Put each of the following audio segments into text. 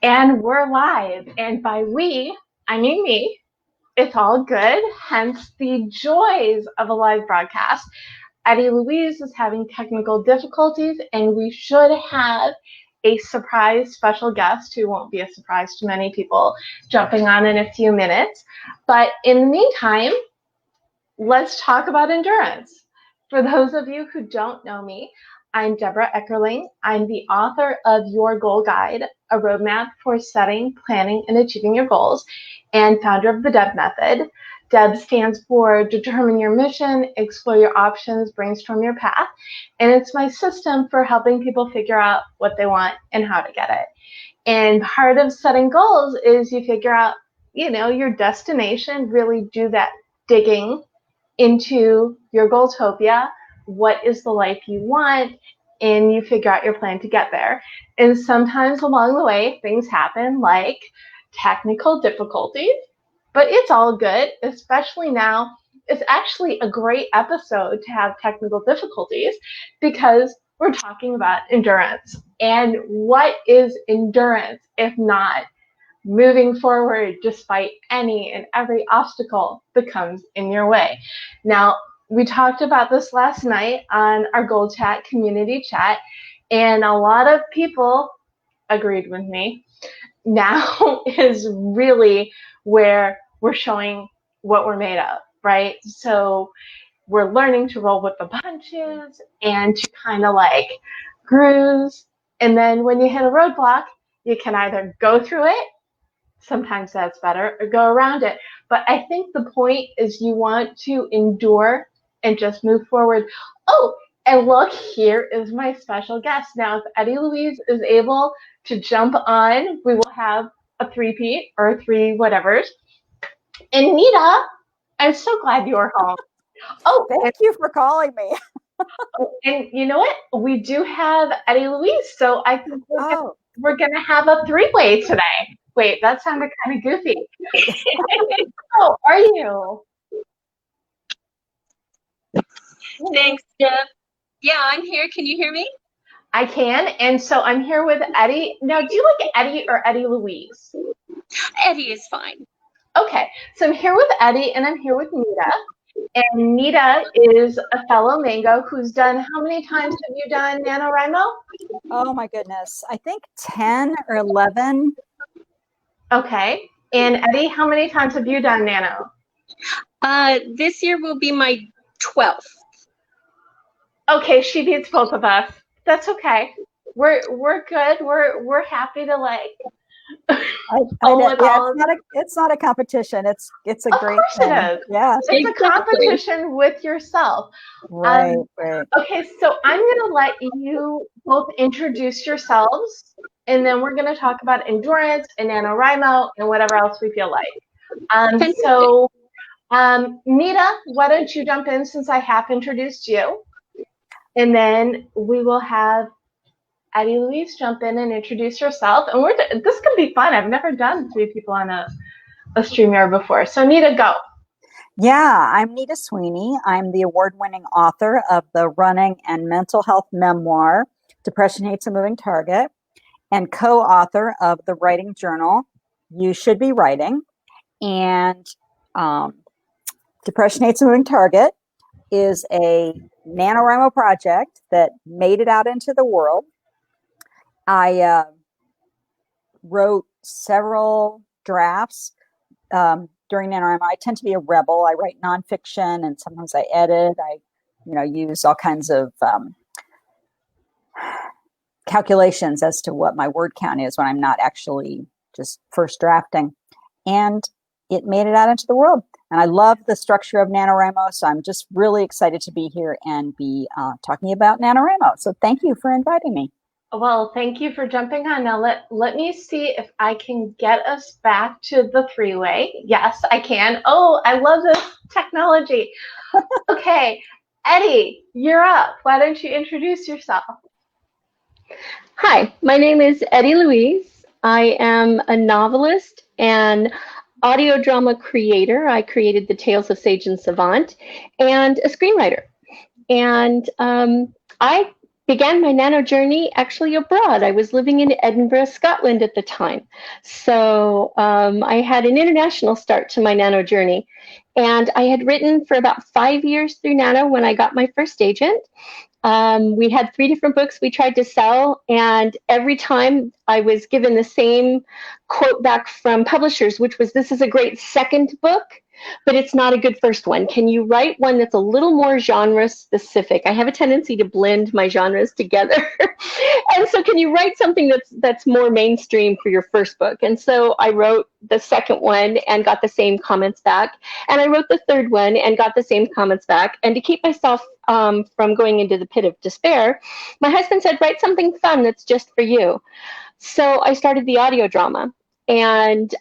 And we're live. And by we, I mean me. It's all good, hence the joys of a live broadcast. Eddie Louise is having technical difficulties, and we should have a surprise special guest who won't be a surprise to many people jumping on in a few minutes. But in the meantime, let's talk about endurance. For those of you who don't know me, I'm Debra Eckerling. I'm the author of Your Goal Guide, a roadmap for setting, planning, and achieving your goals, and founder of the DEB method. DEB stands for Determine Your Mission, Explore Your Options, Brainstorm Your Path, and it's my system for helping people figure out what they want and how to get it. And part of setting goals is you figure out, your destination, really do that digging into your goaltopia. What is the life you want? And you figure out your plan to get there. And sometimes along the way, things happen like technical difficulties, but it's all good, especially now. It's actually a great episode to have technical difficulties because we're talking about endurance. And what is endurance if not moving forward despite any and every obstacle that comes in your way? Now, we talked about this last night on our GoalChat community chat, and a lot of people agreed with me. Now is really where we're showing what we're made of, right? So we're learning to roll with the punches and to kind of like cruise. And then when you hit a roadblock, you can either go through it, sometimes that's better, or go around it. But I think the point is you want to endure and just move forward. Oh, and look, here is my special guest. Now, if Eddie Louise is able to jump on, we will have a three-peat or three whatevers. And Nita, I'm so glad you're home. Oh, thank you for calling me. And you know what? We do have Eddie Louise, so I think we're gonna have a three-way today. Wait, that sounded kind of goofy. How are you? Thanks, Deb. Yeah, I'm here. Can you hear me? I can. And so I'm here with Eddie. Now, do you like Eddie or Eddie Louise? Eddie is fine. Okay. So I'm here with Eddie and I'm here with Nita. And Nita is a fellow Mango who's done, how many times have you done NaNoWriMo? Oh my goodness. I think 10 or 11. Okay. And Eddie, how many times have you done Nano? This year will be my 12th. Okay, she beats both of us. That's okay. We're good. We're happy to like. It's not a competition. It's a great thing. It is. Yeah, it's a competition with yourself. Right. Okay, so I'm gonna let you both introduce yourselves, and then we're gonna talk about endurance and NaNoWriMo and whatever else we feel like. So, Nita, why don't you jump in since I have introduced you? And then we will have Eddie Louise jump in and introduce yourself. And this can be fun. I've never done three people on a Streamyard before. So Nita, go. Yeah, I'm Nita Sweeney. I'm the award-winning author of the running and mental health memoir, Depression Hates a Moving Target, and co-author of the writing journal, You Should Be Writing. And Depression Hates a Moving Target is a NaNoWriMo project that made it out into the world. I wrote several drafts during NaNoWriMo. I tend to be a rebel. I write nonfiction and sometimes I edit. I use all kinds of calculations as to what my word count is when I'm not actually just first drafting. And it made it out into the world. And I love the structure of NaNoWriMo, so I'm just really excited to be here and be talking about NaNoWriMo. So thank you for inviting me. Well, thank you for jumping on. Now let me see if I can get us back to the three-way. Yes, I can. Oh, I love this technology. Okay, Eddie, you're up. Why don't you introduce yourself? Hi, my name is Eddie Louise. I am a novelist and audio drama creator. I created The Tales of Sage and Savant, and a screenwriter. And I began my nano journey actually abroad. I was living in Edinburgh, Scotland at the time. So I had an international start to my nano journey. And I had written for about 5 years through Nano when I got my first agent. We had 3 different books we tried to sell, and every time I was given the same quote back from publishers, which was, "This is a great second book, but it's not a good first one. Can you write one that's a little more genre specific? I have a tendency to blend my genres together." And so can you write something that's more mainstream for your first book? And so I wrote the second one and got the same comments back. And I wrote the third one and got the same comments back. And to keep myself from going into the pit of despair, my husband said, "Write something fun that's just for you." So I started the audio drama. And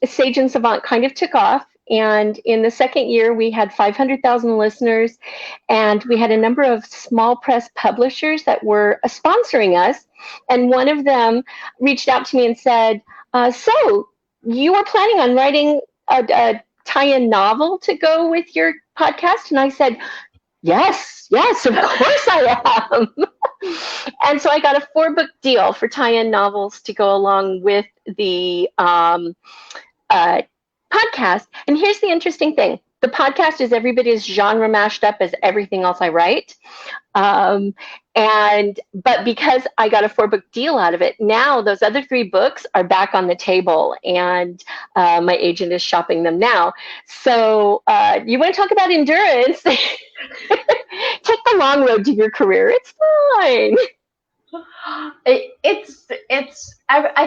Sage and Savant kind of took off. And in the second year, we had 500,000 listeners, and we had a number of small press publishers that were sponsoring us. And one of them reached out to me and said, "So you were planning on writing a tie-in novel to go with your podcast?" And I said, Yes, of course I am. And so I got a 4-book deal for tie-in novels to go along with the podcast. And here's the interesting thing. The podcast is every bit as genre mashed up as everything else I write. But because I got a 4-book deal out of it, now those other 3 books are back on the table, and my agent is shopping them now. So you want to talk about endurance? Take the long road to your career. It's fine. I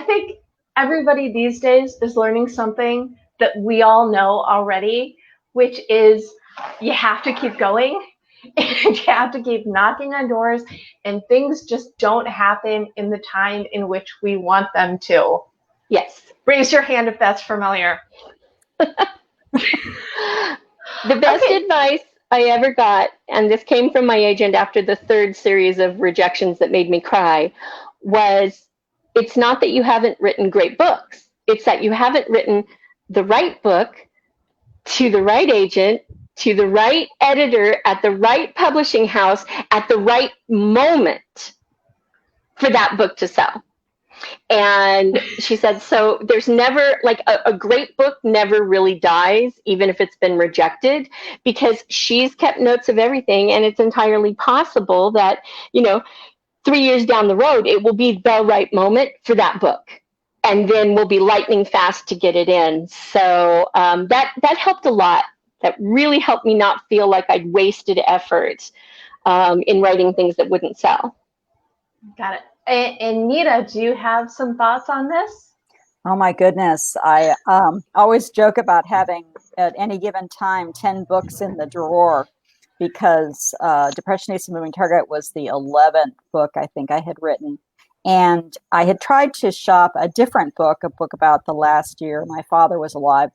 think everybody these days is learning something that we all know already, which is you have to keep going and you have to keep knocking on doors, and things just don't happen in the time in which we want them to. Yes. Raise your hand if that's familiar. The best advice I ever got, and this came from my agent after the 3rd series of rejections that made me cry, was it's not that you haven't written great books. It's that you haven't written the right book to the right agent, to the right editor, at the right publishing house, at the right moment for that book to sell. And she said, so there's never, like, a great book never really dies, even if it's been rejected, because she's kept notes of everything. And it's entirely possible that, 3 years down the road, it will be the right moment for that book. And then we'll be lightning fast to get it in. So that helped a lot. That really helped me not feel like I'd wasted effort in writing things that wouldn't sell. Got it. And Nita, do you have some thoughts on this? Oh my goodness. I always joke about having at any given time 10 books in the drawer, because Depression Ace and Moving Target was the 11th book I think I had written. And I had tried to shop a different book, a book about the last year my father was alive,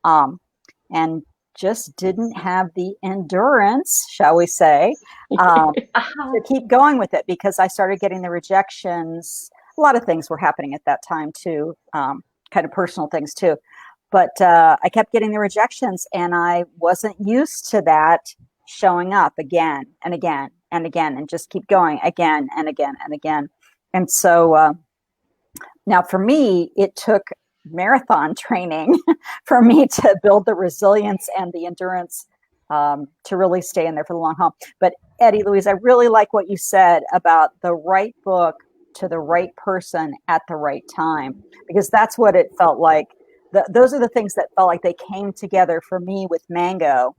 and just didn't have the endurance, shall we say, to keep going with it, because I started getting the rejections. A lot of things were happening at that time too, kind of personal things too. But I kept getting the rejections, and I wasn't used to that showing up again and again and again, and just keep going again and again and again. And so now for me, it took marathon training for me to build the resilience and the endurance to really stay in there for the long haul. But Eddie Louise, I really like what you said about the right book to the right person at the right time, because that's what it felt like. Those are the things that felt like they came together for me with Mango,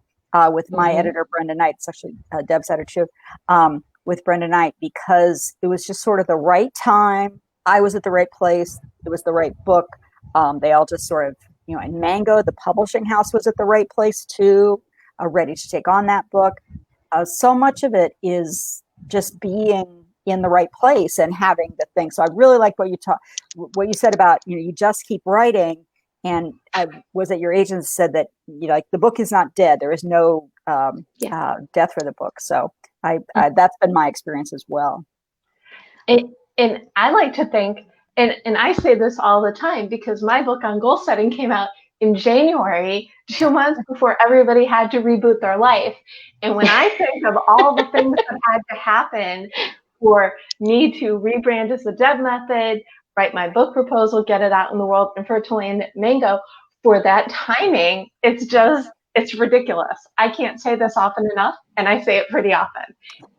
with my editor, Brenda Knight. It's actually Deb's editor too, with Brenda Knight, because it was just sort of the right time. I was at the right place. It was the right book. They all just sort of, and Mango, the publishing house, was at the right place too, ready to take on that book. So much of it is just being in the right place and having the thing. So I really like what you said about, you just keep writing. And I was at your agent said that, like, the book is not dead. There is no death for the book. So I that's been my experience as well. And I like to think, and I say this all the time, because my book on goal setting came out in January, 2 months before everybody had to reboot their life. And when I think of all the things that had to happen for me to rebrand as the Deb Method, write my book proposal, get it out in the world, and for it to land at Mango, for that timing, it's ridiculous. I can't say this often enough, and I say it pretty often.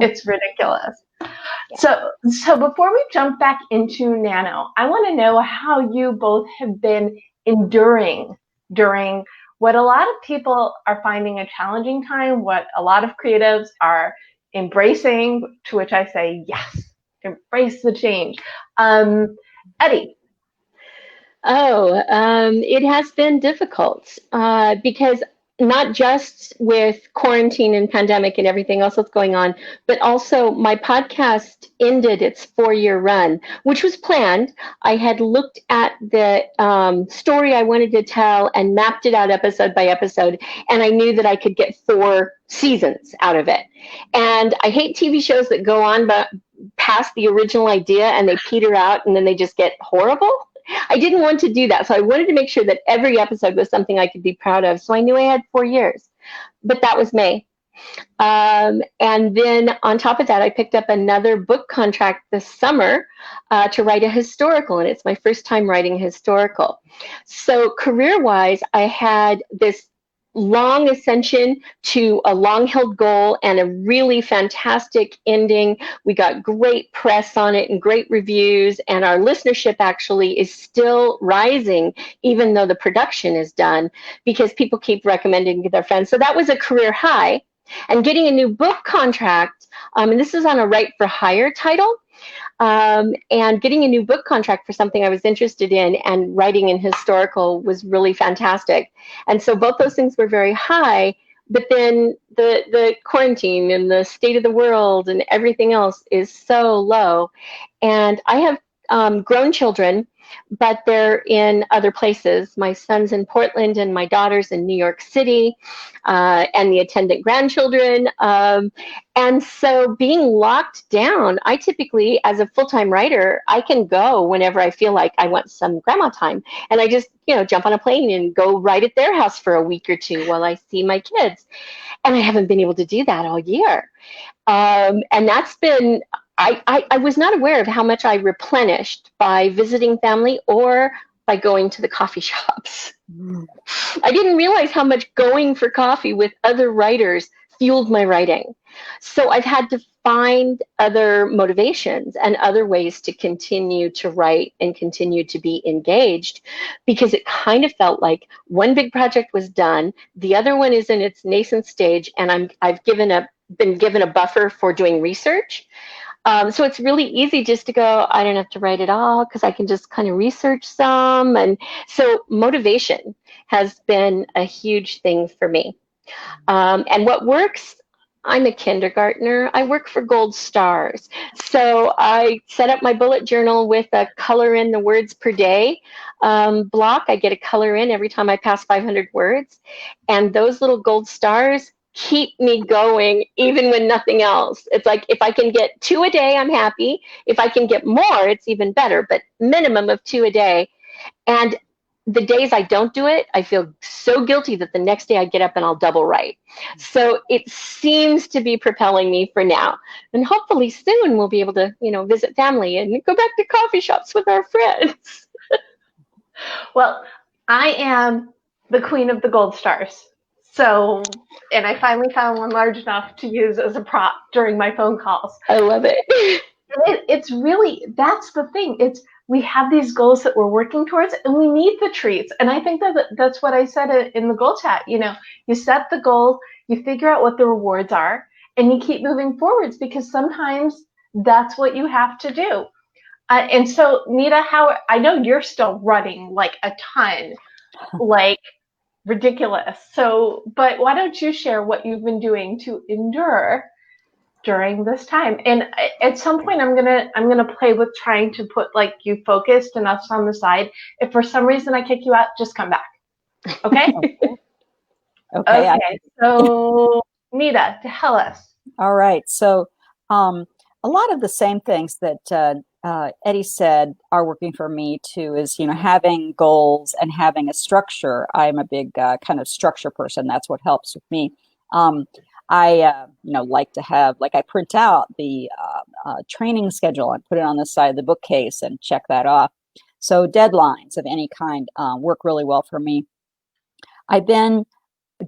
It's ridiculous. Yeah. So before we jump back into Nano, I want to know how you both have been enduring during what a lot of people are finding a challenging time, what a lot of creatives are embracing, to which I say, yes, embrace the change. Eddie. It has been difficult because not just with quarantine and pandemic and everything else that's going on, but also my podcast ended its 4-year run, which was planned. I had looked at the story I wanted to tell and mapped it out episode by episode, and I knew that I could get 4 seasons out of it. And I hate TV shows that go on but past the original idea and they peter out and then they just get horrible. I didn't want to do that. So I wanted to make sure that every episode was something I could be proud of. So I knew I had 4 years, but that was May. And then on top of that, I picked up another book contract this summer to write a historical, and it's my first time writing a historical. So career-wise, I had this long ascension to a long-held goal and a really fantastic ending. We got great press on it and great reviews, and our listenership actually is still rising, even though the production is done, because people keep recommending to their friends. So that was a career high. And getting a new book contract, and this is on a Write for Hire title, and getting a new book contract for something I was interested in and writing in historical was really fantastic. And so both those things were very high, but then the quarantine and the state of the world and everything else is so low. And I have grown children, but they're in other places. My son's in Portland and my daughter's in New York City, and the attendant grandchildren. And so being locked down, I typically, as a full-time writer, I can go whenever I feel like I want some grandma time. And I just, jump on a plane and go write at their house for a week or two while I see my kids. And I haven't been able to do that all year. And that's been, I was not aware of how much I replenished by visiting family or by going to the coffee shops. I didn't realize how much going for coffee with other writers fueled my writing. So I've had to find other motivations and other ways to continue to write and continue to be engaged, because it kind of felt like one big project was done, the other one is in its nascent stage, and I've been given a buffer for doing research. So it's really easy just to go, I don't have to write it all because I can just kind of research some. And so motivation has been a huge thing for me. And what works, I'm a kindergartner. I work for Gold Stars. So I set up my bullet journal with a color in the words per day block. I get a color in every time I pass 500 words. And those little gold stars keep me going even when nothing else. It's like if I can get 2 a day, I'm happy. If I can get more, it's even better, but minimum of 2 a day. And the days I don't do it, I feel so guilty that the next day I get up and I'll double write. So it seems to be propelling me for now. And hopefully soon we'll be able to, visit family and go back to coffee shops with our friends. Well, I am the queen of the gold stars. So, and I finally found one large enough to use as a prop during my phone calls. I love it. It's really, that's the thing. We have these goals that we're working towards, and we need the treats. And I think that's what I said in the goal chat. You set the goal, you figure out what the rewards are, and you keep moving forwards, because sometimes that's what you have to do. And so, Nita, I know you're still running like a ton, like ridiculous. So, but why don't you share what you've been doing to endure during this time? And at some point I'm gonna play with trying to put like you focused and us on the side. If for some reason I kick you out, just come back. Okay? Okay. So Nita, tell us. All right. So a lot of the same things that Eddie said are working for me too is, having goals and having a structure. I'm a big kind of structure person. That's what helps with me. I like to have, I print out the training schedule and put it on the side of the bookcase and check that off. So deadlines of any kind work really well for me. I've been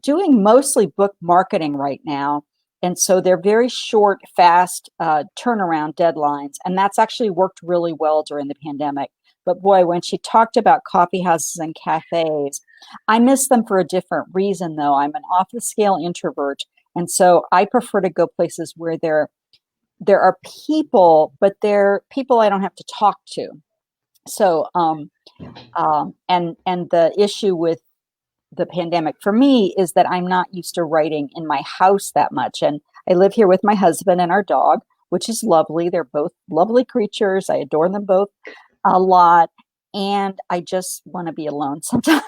doing mostly book marketing right now. And so they're very short, fast turnaround deadlines. And that's actually worked really well during the pandemic. But boy, when she talked about coffee houses and cafes, I miss them for a different reason, though. I'm an off-the-scale introvert. And so I prefer to go places where there are people, but they're people I don't have to talk to. So, and the issue with the pandemic for me is that I'm not used to writing in my house that much. And I live here with my husband and our dog, which is lovely. They're both lovely creatures. I adore them both a lot. And I just want to be alone sometimes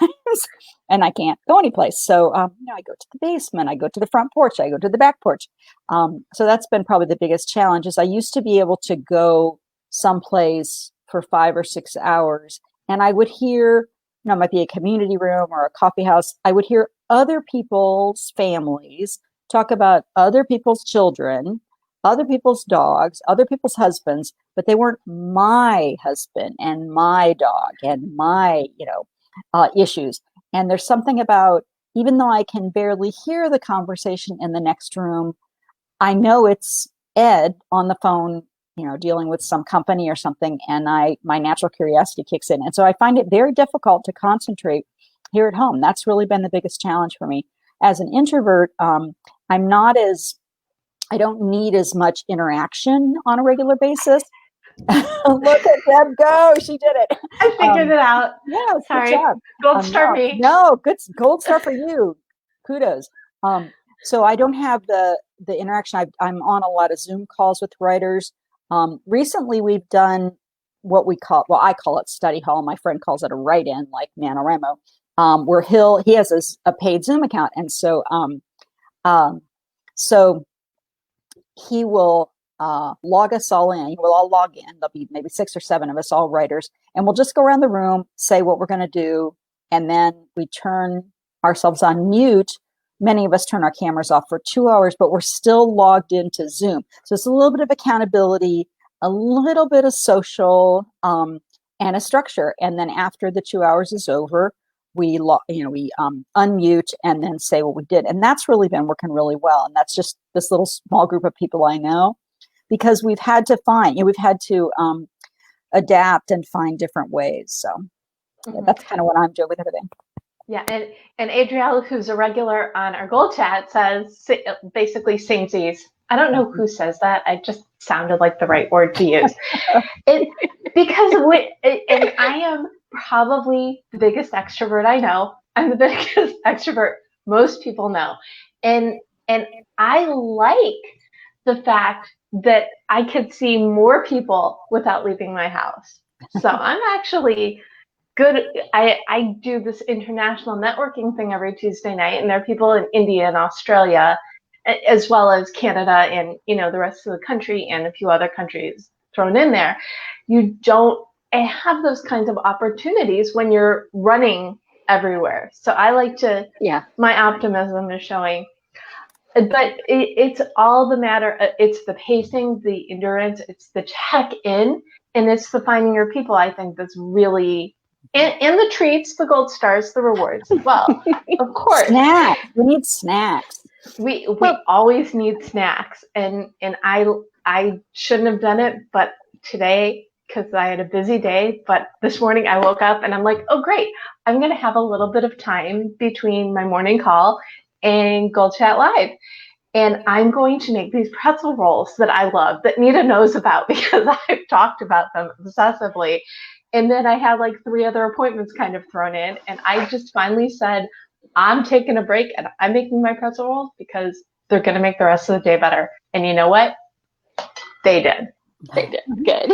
and I can't go anyplace. So, I go to the basement, I go to the front porch, I go to the back porch. So that's been probably the biggest challenge is I used to be able to go someplace for 5 or 6 hours and I would hear, it might be a community room or a coffee house. I would hear other people's families talk about other people's children, other people's dogs, other people's husbands, but they weren't my husband and my dog and my, issues. And there's something about, even though I can barely hear the conversation in the next room, I know it's Ed on the phone, dealing with some company or something, and my natural curiosity kicks in. And so I find it very difficult to concentrate here at home. That's really been the biggest challenge for me. As an introvert, I don't need as much interaction on a regular basis. Look at Deb go. She did it. I figured it out. Yeah, sorry. Good job. Gold star me. No, good gold star for you. Kudos. So I don't have the interaction. I'm on a lot of Zoom calls with writers. Recently, we've done what I call it study hall. My friend calls it a write-in, like NaNoWriMo, where he has a paid Zoom account. And so, so he will log us all in. We'll all log in. There'll be maybe 6 or 7 of us, all writers. And we'll just go around the room, say what we're going to do. And then we turn ourselves on mute. Many of us turn our cameras off for 2 hours, but we're still logged into Zoom. So it's a little bit of accountability, a little bit of social, and a structure. And then after the 2 hours is over, we unmute and then say what we did. And that's really been working really well. And that's just this little small group of people I know, because we've had to adapt and find different ways. So that's kind of what I'm doing with everything. Yeah, and Adrielle, who's a regular on our GoalChat, says basically samesies. I don't know who says that. I just sounded like the right word to use. Because I am probably the biggest extrovert I know. I'm the biggest extrovert most people know. And I like the fact that I could see more people without leaving my house. So I'm actually good. I do this international networking thing every Tuesday night, and there are people in India and Australia, as well as Canada and the rest of the country and a few other countries thrown in there. You don't have those kinds of opportunities when you're running everywhere. So I like to, my optimism is showing. But it's all the matter. It's the pacing, the endurance, it's the check-in, and it's the finding your people, I think, that's really, and the treats, the gold stars, the rewards as well. Of course. Snacks. We need snacks. We always need snacks. And I shouldn't have done it, but today, because I had a busy day, but this morning I woke up and I'm like, oh, great. I'm going to have a little bit of time between my morning call and GoalChat Live. And I'm going to make these pretzel rolls that I love, that Nita knows about because I've talked about them obsessively. And then I had like 3 other appointments kind of thrown in. And I just finally said, I'm taking a break and I'm making my pretzel rolls because they're going to make the rest of the day better. And you know what? They did. They did. Good.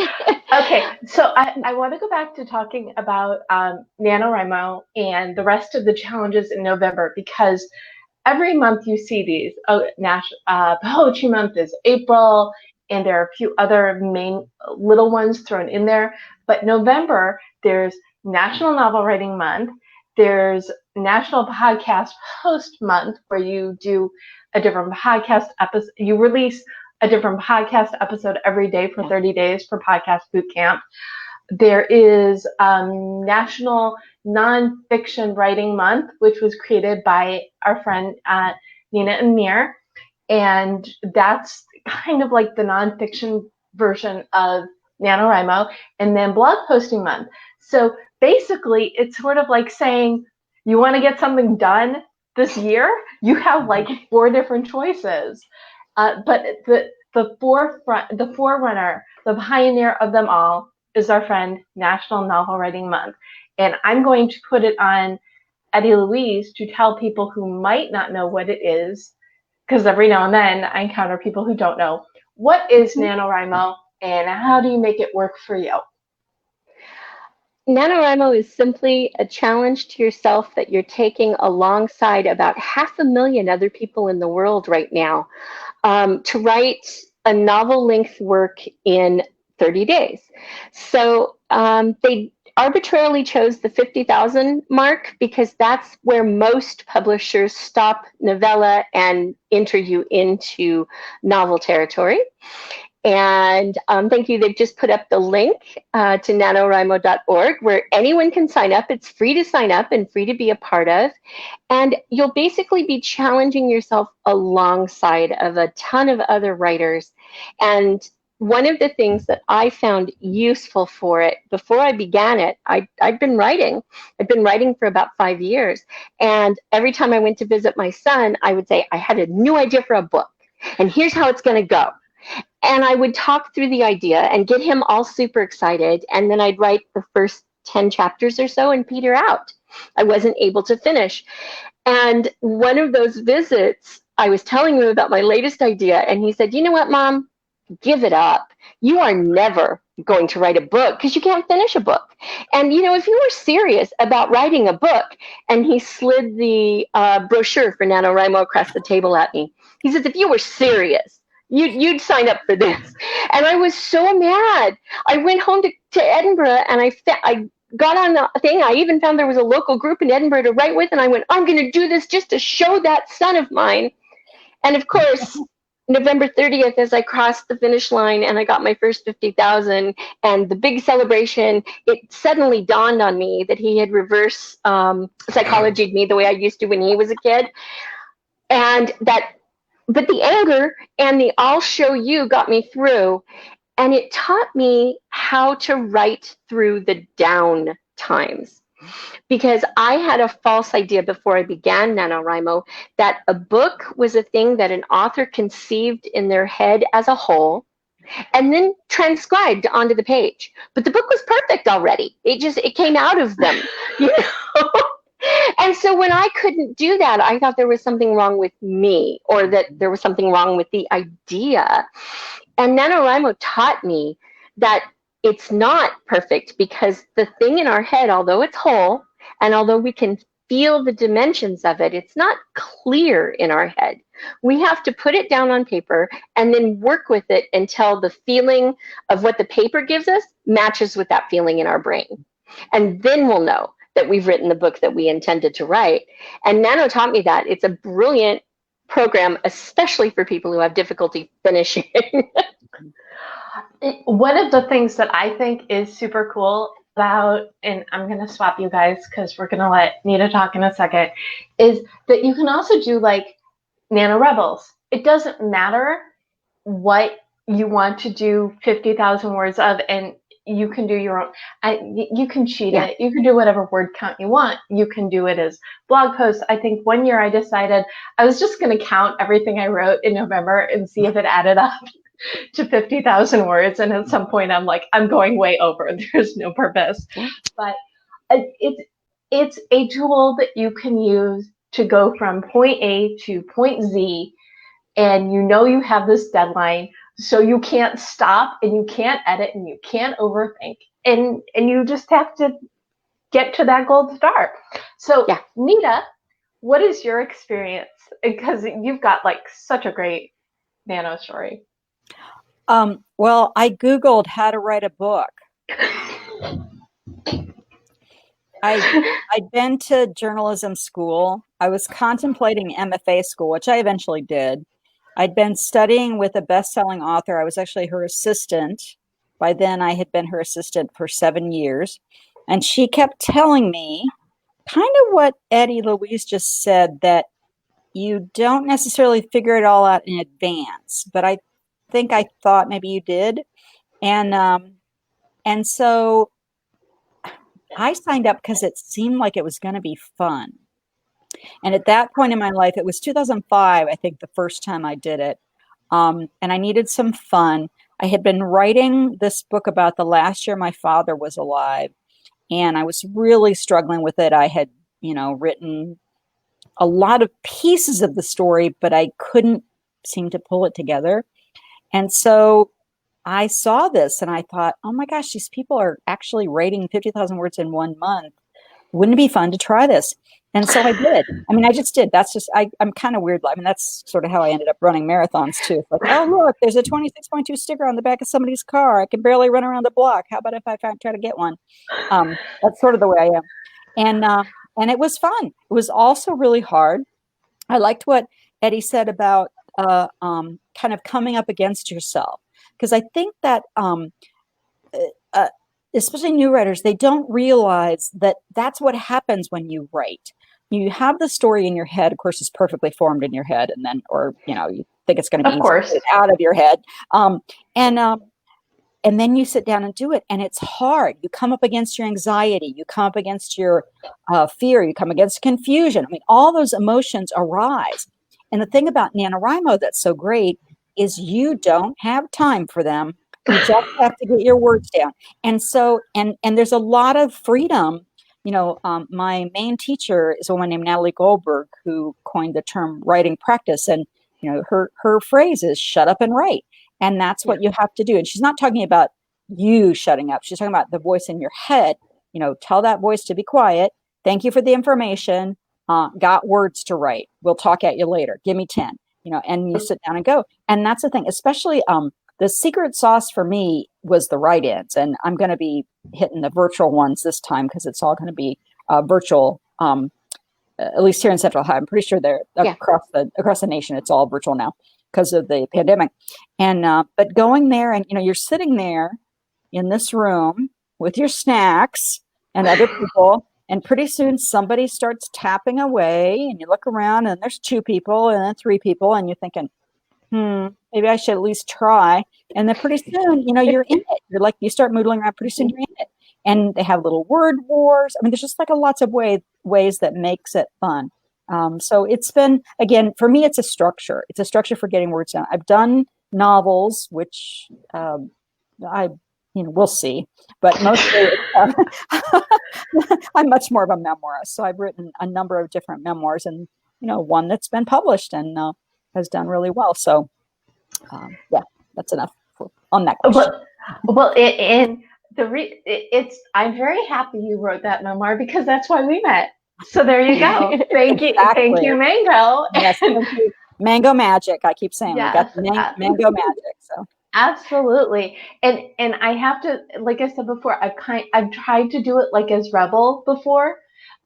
Okay, so I want to go back to talking about NaNoWriMo and the rest of the challenges in November, because every month you see these. Poetry Month is April, and there are a few other main little ones thrown in there. But November, there's National Novel Writing Month. There's National Podcast Host Month, where you do a different podcast episode. You release a different podcast episode every day for 30 days for Podcast Boot Camp. There is National Nonfiction Writing Month, which was created by our friend Nina Amir. And that's kind of like the nonfiction version of NaNoWriMo. And then Blog Posting Month. So basically, it's sort of like saying, you want to get something done this year? You have like 4 different choices. But the forerunner, the pioneer of them all is our friend National Novel Writing Month. And I'm going to put it on Eddie Louise to tell people who might not know what it is, because every now and then I encounter people who don't know. What is NaNoWriMo, and how do you make it work for you? NaNoWriMo is simply a challenge to yourself that you're taking alongside about 500,000 other people in the world right now to write a novel-length work in 30 days. So they arbitrarily chose the 50,000 mark because that's where most publishers stop novella and enter you into novel territory. And thank you. They've just put up the link to nanowrimo.org where anyone can sign up. It's free to sign up and free to be a part of. And you'll basically be challenging yourself alongside of a ton of other writers. And one of the things that I found useful for it, before I began it, I'd been writing. I'd been writing for about 5 years. And every time I went to visit my son, I would say, I had a new idea for a book. And here's how it's going to go. And I would talk through the idea and get him all super excited. And then I'd write the first 10 chapters or so and peter out. I wasn't able to finish. And one of those visits, I was telling him about my latest idea. And he said, you know what, Mom? Give it up. You are never going to write a book because you can't finish a book. And, you know, if you were serious about writing a book, and he slid the brochure for NaNoWriMo across the table at me. He says, if you were serious, you'd sign up for this. And I was so mad. I went home to Edinburgh and I got on the thing. I even found there was a local group in Edinburgh to write with. And I went, I'm going to do this just to show that son of mine. And of course, November 30th, as I crossed the finish line and I got my first 50,000 and the big celebration, it suddenly dawned on me that he had reverse psychologied me the way I used to when he was a kid. And but the anger and the I'll show you got me through. And it taught me how to write through the down times. Because I had a false idea before I began NaNoWriMo that a book was a thing that an author conceived in their head as a whole and then transcribed onto the page. But the book was perfect already. It came out of them, you know? And so when I couldn't do that, I thought there was something wrong with me or that there was something wrong with the idea. And NaNoWriMo taught me that it's not perfect because the thing in our head, although it's whole, and although we can feel the dimensions of it, it's not clear in our head. We have to put it down on paper and then work with it until the feeling of what the paper gives us matches with that feeling in our brain. And then we'll know that we've written the book that we intended to write. And Nano taught me that. It's a brilliant program, especially for people who have difficulty finishing. One of the things that I think is super cool about, and I'm going to swap you guys because we're going to let Nita talk in a second, is that you can also do like NaNoRebels. It doesn't matter what you want to do 50,000 words of, and you can do your own, you can cheat it. You can do whatever word count you want. You can do it as blog posts. I think one year I decided I was just going to count everything I wrote in November and see if it added up to 50,000 words. And at some point I'm like, I'm going way over. There's no purpose. But it's a tool that you can use to go from point A to point Z. And you know you have this deadline. So you can't stop and you can't edit and you can't overthink. And you just have to get to that gold star. So Nita, what is your experience? Because you've got like such a great Nano story. Well, I Googled how to write a book. I'd been to journalism school. I was contemplating MFA school, which I eventually did. I'd been studying with a best-selling author. I was actually her assistant. By then, I had been her assistant for 7 years. And she kept telling me kind of what Eddie Louise just said, that you don't necessarily figure it all out in advance. But I think I thought maybe you did. And so I signed up because it seemed like it was going to be fun. And at that point in my life, it was 2005, I think, the first time I did it. And I needed some fun. I had been writing this book about the last year my father was alive, and I was really struggling with it. I had, written a lot of pieces of the story, but I couldn't seem to pull it together. And so I saw this and I thought, oh my gosh, these people are actually writing 50,000 words in 1 month. Wouldn't it be fun to try this? And so I did. I just did. That's just, I'm kind of weird. That's sort of how I ended up running marathons too. Like, oh, look, there's a 26.2 sticker on the back of somebody's car. I can barely run around the block. How about if I try to get one? That's sort of the way I am. And it was fun. It was also really hard. I liked what Eddie said about kind of coming up against yourself. Because I think that especially new writers, they don't realize that that's what happens when you write. You have the story in your head. Of course, it's perfectly formed in your head, and then, you think it's going to be easy out of your head. And then you sit down and do it, and it's hard. You come up against your anxiety. You come up against your fear. You come against confusion. All those emotions arise. And the thing about NaNoWriMo that's so great is you don't have time for them. You just have to get your words down. And so, and there's a lot of freedom. My main teacher is a woman named Natalie Goldberg, who coined the term writing practice. And, her phrase is shut up and write. And that's what you have to do. And she's not talking about you shutting up. She's talking about the voice in your head. Tell that voice to be quiet. Thank you for the information. Got words to write. We'll talk at you later. Give me 10. And you sit down and go. And that's the thing, especially the secret sauce for me was the write-ins. And I'm going to be hitting the virtual ones this time because it's all going to be virtual, at least here in Central Ohio. I'm pretty sure they're across the nation. It's all virtual now because of the pandemic. And but going there and, you're sitting there in this room with your snacks and other people. And pretty soon somebody starts tapping away and you look around and there's 2 people and then 3 people and you're thinking, maybe I should at least try. And then pretty soon, you're in it. You start moodling around, pretty soon you're in it. And they have little word wars. There's just lots of ways that makes it fun. So it's been, again, for me, it's a structure. It's a structure for getting words down. I've done novels, which we'll see. But mostly, I'm much more of a memoirist. So I've written a number of different memoirs, and one that's been published and has done really well. So, that's enough on that question. I'm very happy you wrote that memoir because that's why we met. So there you go. Thank you, thank you, Mango. Yes, thank you. Mango magic. I keep saying we got the mango magic. So. Absolutely. And I have to, like I said before, I've tried to do it as Rebel before,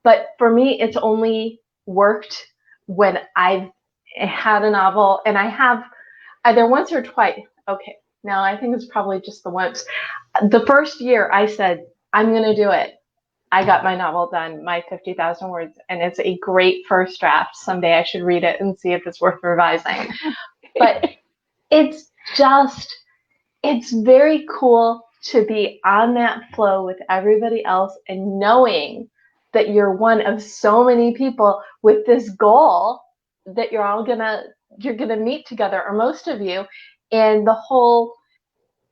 but for me, it's only worked when I've had a novel, and I have either once or twice. Okay. Now I think it's probably just the once. The first year I said, I'm going to do it. I got my novel done, my 50,000 words, and it's a great first draft. Someday I should read it and see if it's worth revising. But it's very cool to be on that flow with everybody else and knowing that you're one of so many people with this goal that you're gonna meet together, or most of you, and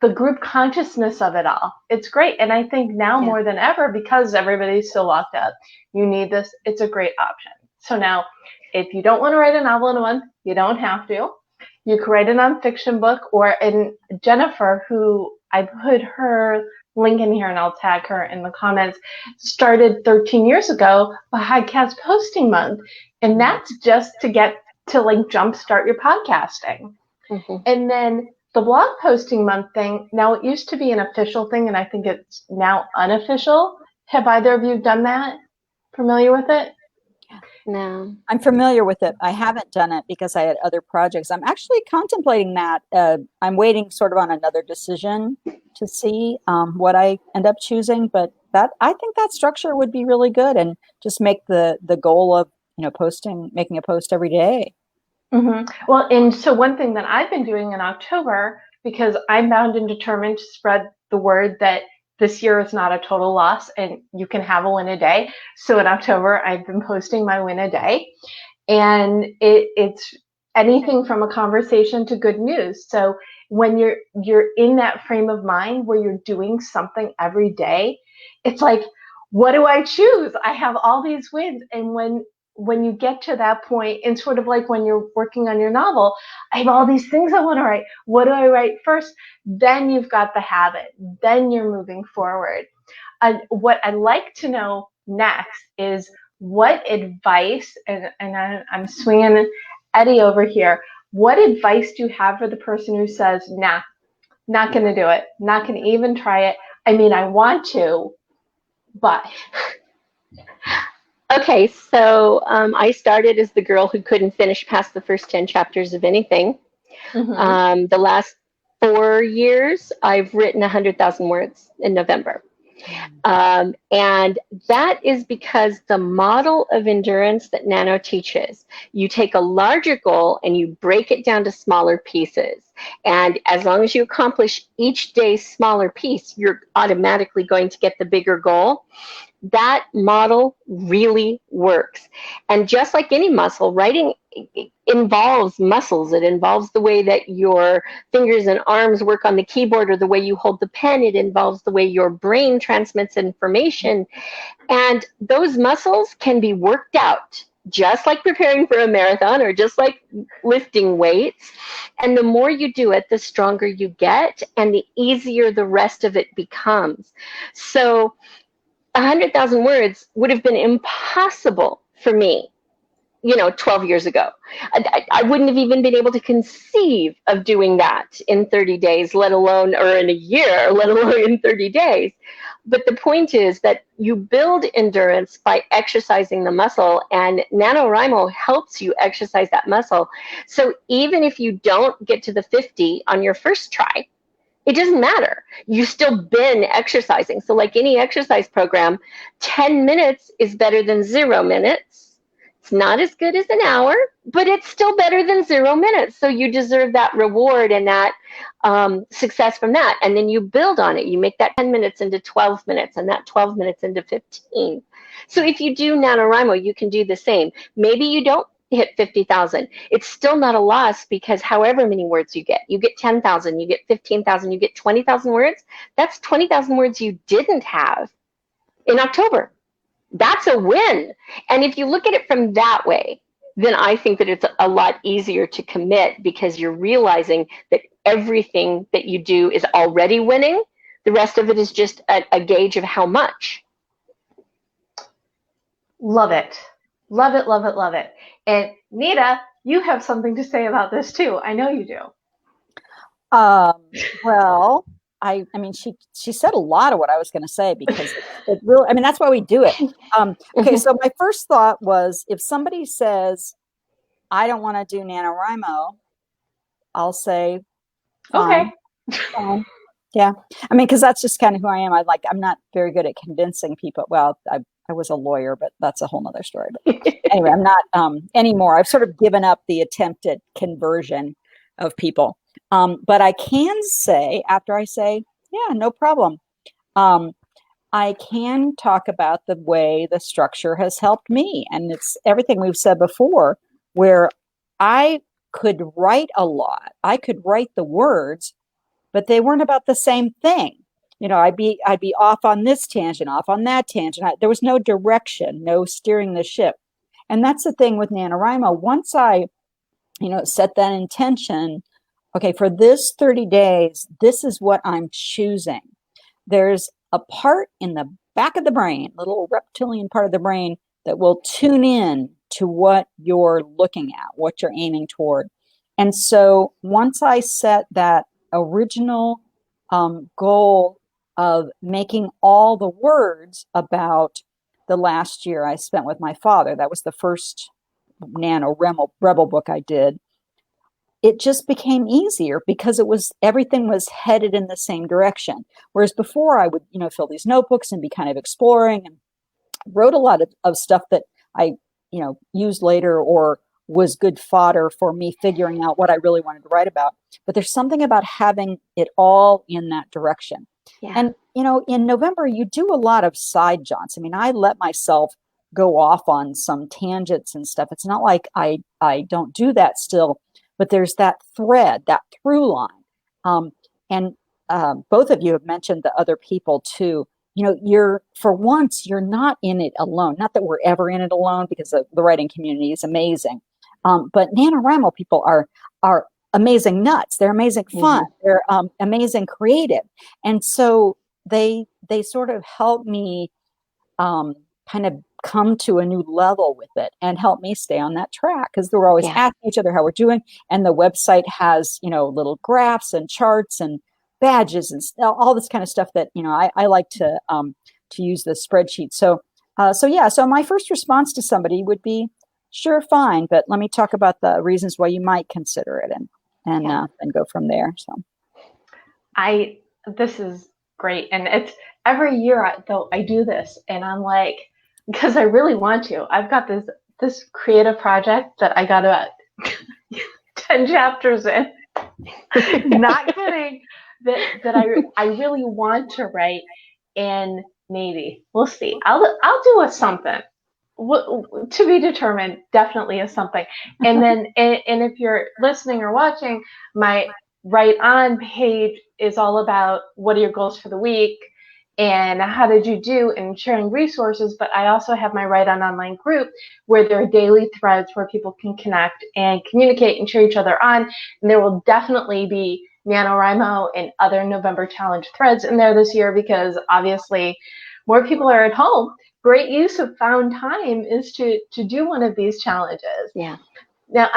the group consciousness of it all. It's great. And I think now more than ever, because everybody's so locked up, you need this. It's a great option. So now, if you don't want to write a novel in a month, you don't have to. You could write a nonfiction book, and Jennifer, who I put her link in here and I'll tag her in the comments, started 13 years ago a podcast posting month. And that's just to get to jumpstart your podcasting. Mm-hmm. And then the blog posting month thing, now it used to be an official thing, and I think it's now unofficial. Have either of you done that? Familiar with it? No. I'm familiar with it. I haven't done it because I had other projects. I'm actually contemplating that. I'm waiting sort of on another decision to see what I end up choosing. But that, I think that structure would be really good, and just make the goal of, you know, making a post every day. Mm-hmm. Well, and so one thing that I've been doing in October, because I'm bound and determined to spread the word that this year is not a total loss and you can have a win a day. So in October, I've been posting my win a day, and it's anything from a conversation to good news. So when you're in that frame of mind where you're doing something every day, it's like, what do I choose? I have all these wins. And when you get to that point, and sort of like when you're working on your novel, I have all these things I want to write. What do I write first? Then you've got the habit. Then you're moving forward. What I'd like to know next is what advice, and I'm swinging Eddie over here, what advice do you have for the person who says, nah, not going to do it, not going to even try it? I mean, I want to, but... Okay, so I started as the girl who couldn't finish past the first 10 chapters of anything. Mm-hmm. The last 4 years, I've written 100,000 words in November. And that is because the model of endurance that Nano teaches, you take a larger goal and you break it down to smaller pieces. And as long as you accomplish each day's smaller piece, you're automatically going to get the bigger goal. That model really works. And just like any muscle, writing involves muscles. It involves the way that your fingers and arms work on the keyboard, or the way you hold the pen. It involves the way your brain transmits information. And those muscles can be worked out, just like preparing for a marathon or just like lifting weights. And the more you do it, the stronger you get, and the easier the rest of it becomes. So 100,000 words would have been impossible for me, 12 years ago. I wouldn't have even been able to conceive of doing that in 30 days, or in a year, let alone in 30 days. But the point is that you build endurance by exercising the muscle, and NaNoWriMo helps you exercise that muscle. So even if you don't get to the 50 on your first try, it doesn't matter. You've still been exercising. So like any exercise program, 10 minutes is better than 0 minutes. It's not as good as an hour, but it's still better than 0 minutes. So you deserve that reward and that success from that. And then you build on it. You make that 10 minutes into 12 minutes, and that 12 minutes into 15. So if you do NaNoWriMo, you can do the same. Maybe you don't hit 50,000. It's still not a loss, because however many words you get 10,000, you get 15,000, you get 20,000 words. That's 20,000 words you didn't have in October. That's a win. And if you look at it from that way, then I think that it's a lot easier to commit, because you're realizing that everything that you do is already winning. The rest of it is just a gauge of how much. Love it. Love it, love it, love it. And Nita, you have something to say about this too. I know you do. Well, I mean, she said a lot of what I was going to say, because it really, I mean, that's why we do it. Okay, so my first thought was, if somebody says, I don't want to do NaNoWriMo, I'll say, fine. Okay. Yeah. I mean, because that's just kind of who I am. I'm not very good at convincing people. Well, I was a lawyer, but that's a whole nother story. But anyway, I'm not anymore. I've sort of given up the attempt at conversion of people. But I can say, after I say, yeah, no problem, I can talk about the way the structure has helped me. And it's everything we've said before, where I could write a lot. I could write the words, but they weren't about the same thing. I'd be off on this tangent, off on that tangent. There was no direction, no steering the ship. And that's the thing with NaNoWriMo. Once I, set that intention, okay, for this 30 days, this is what I'm choosing. There's a part in the back of the brain, little reptilian part of the brain, that will tune in to what you're looking at, what you're aiming toward. And so once I set that original goal of making all the words about the last year I spent with my father. That was the first NaNoWriMo book I did. It just became easier because everything was headed in the same direction. Whereas before I would, fill these notebooks and be kind of exploring, and wrote a lot of stuff that I, used later or was good fodder for me figuring out what I really wanted to write about. But there's something about having it all in that direction. Yeah. And, in November, you do a lot of side jaunts. I mean, I let myself go off on some tangents and stuff. It's not like I don't do that still, but there's that thread, that through line. And both of you have mentioned the other people too. For once, you're not in it alone. Not that we're ever in it alone, because the writing community is amazing. But NaNoWriMo people are amazing nuts. They're amazing fun. Mm-hmm. They're amazing creative. And so they sort of help me kind of come to a new level with it and help me stay on that track, because we're always asking each other how we're doing. And the website has, little graphs and charts and badges and all this kind of stuff that, I like to use the spreadsheet. So my first response to somebody would be, sure, fine, but let me talk about the reasons why you might consider it, and go from there. So this is great. And it's every year though I do this, and I'm like, because I really want to. I've got this creative project that I got about 10 chapters in. Not kidding. That I really want to write, and maybe we'll see. I'll do a something. To be determined, definitely a something. And then and if you're listening or watching, my Write On page is all about what are your goals for the week and how did you do, and sharing resources. But I also have my Write On online group where there are daily threads where people can connect and communicate and cheer each other on. And there will definitely be NaNoWriMo and other November challenge threads in there this year, because obviously more people are at home. Great use of found time is to do one of these challenges. Yeah. Now,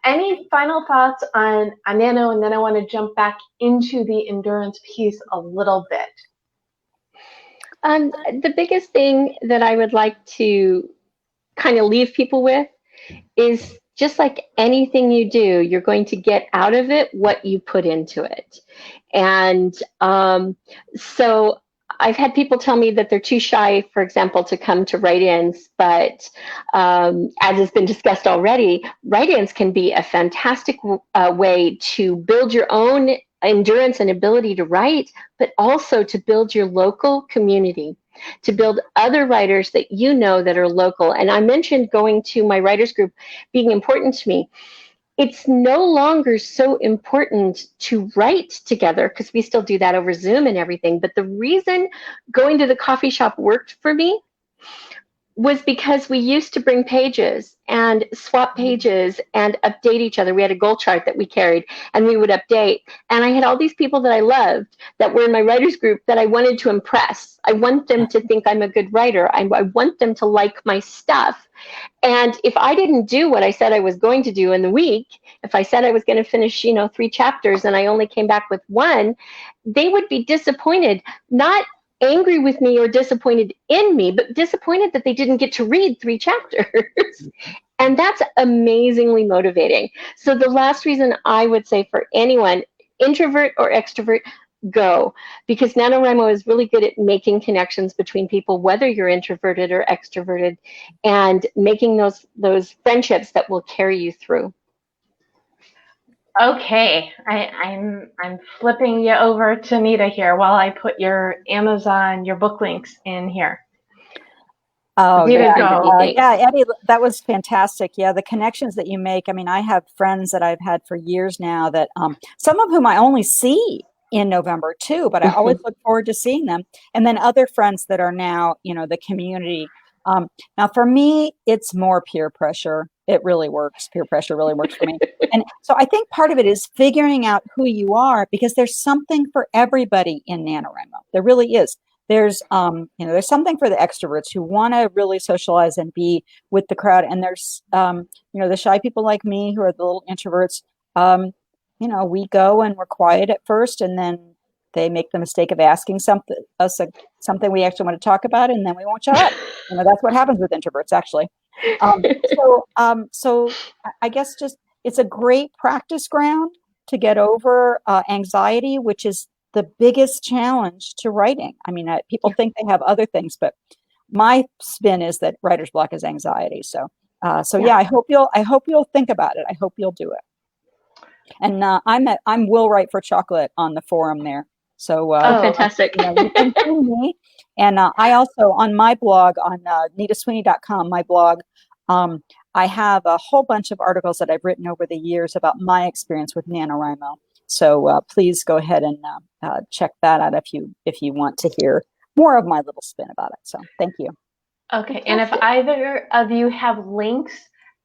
any final thoughts on Nano, and then I want to jump back into the endurance piece a little bit. The biggest thing that I would like to kind of leave people with is, just like anything you do, you're going to get out of it what you put into it. And so I've had people tell me that they're too shy, for example, to come to write-ins, but as has been discussed already, write-ins can be a fantastic way to build your own endurance and ability to write, but also to build your local community, to build other writers that that are local. And I mentioned going to my writers group being important to me. It's no longer so important to write together, because we still do that over Zoom and everything. But the reason going to the coffee shop worked for me was because we used to bring pages and swap pages and update each other. We had a goal chart that we carried, and we would update. And I had all these people that I loved that were in my writers group that I wanted to impress. I want them to think I'm a good writer. I want them to like my stuff. And if I didn't do what I said I was going to do in the week, if I said I was going to finish, 3 chapters and I only came back with 1, they would be disappointed, not angry with me or disappointed in me, but disappointed that they didn't get to read 3 chapters. And that's amazingly motivating. So the last reason I would say for anyone, introvert or extrovert, go, because NaNoWriMo is really good at making connections between people, whether you're introverted or extroverted, and making those friendships that will carry you through. Okay, I'm flipping you over to Nita here while I put your Amazon, your book links in here. Oh, Nita, go. Eddie, that was fantastic. Yeah, the connections that you make. I mean, I have friends that I've had for years now that some of whom I only see in November too, but I always look forward to seeing them. And then other friends that are now, the community. Now for me, it's more peer pressure. It really works. Peer pressure really works for me. And so I think part of it is figuring out who you are, because there's something for everybody in NaNoWriMo. There really is. There's, there's something for the extroverts who want to really socialize and be with the crowd. And there's, the shy people like me who are the little introverts. we go and we're quiet at first, and then they make the mistake of asking something we actually want to talk about, and then we won't shut up. That's what happens with introverts, actually. So I guess just it's a great practice ground to get over anxiety, which is the biggest challenge to writing. I mean, people think they have other things, but my spin is that writer's block is anxiety. So yeah, I hope you'll think about it. I hope you'll do it. And I'm Will Write for Chocolate on the forum there. So fantastic. You can find me. And I also, on my blog, on nitasweeney.com, my blog, I have a whole bunch of articles that I've written over the years about my experience with NaNoWriMo. So please go ahead and check that out if you want to hear more of my little spin about it. So thank you. Okay, and if either of you have links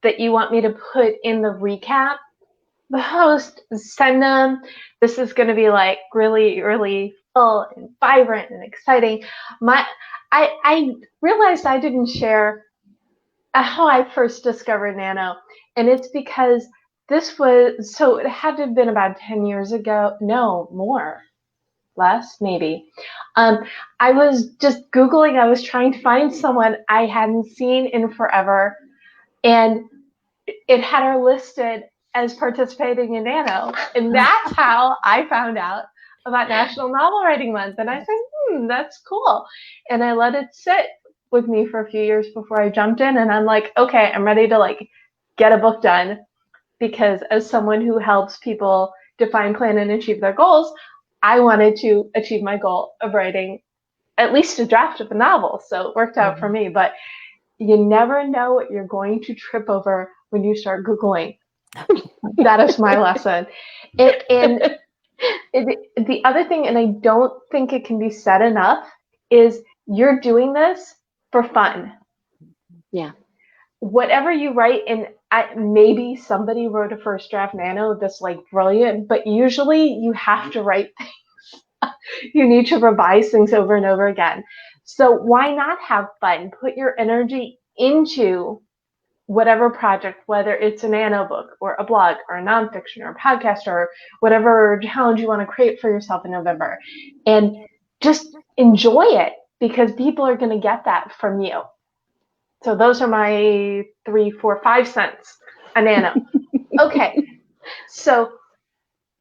that you want me to put in the recap, the host, send them. This is going to be like really, really full and vibrant and exciting. I realized I didn't share how I first discovered Nano, and it's because it had to have been about 10 years ago. No, more. Less, maybe. I was just Googling. I was trying to find someone I hadn't seen in forever, and it had her listed as participating in Nano, and that's how I found out about National Novel Writing Month. And I said, that's cool. And I let it sit with me for a few years before I jumped in, and I'm like, okay, I'm ready to get a book done, because as someone who helps people define, plan, and achieve their goals, I wanted to achieve my goal of writing at least a draft of a novel. So it worked out for me. But you never know what you're going to trip over when you start Googling. That is my lesson. The other thing, and I don't think it can be said enough, is you're doing this for fun. Yeah. Whatever you write, and maybe somebody wrote a first draft Nano that's brilliant, but usually you have to write things. You need to revise things over and over again. So why not have fun? Put your energy into whatever project, whether it's a Nano book or a blog or a nonfiction or a podcast or whatever challenge you want to create for yourself in November, and just enjoy it, because people are going to get that from you. So those are my 3, 4, 5 cents a Nano. Okay, so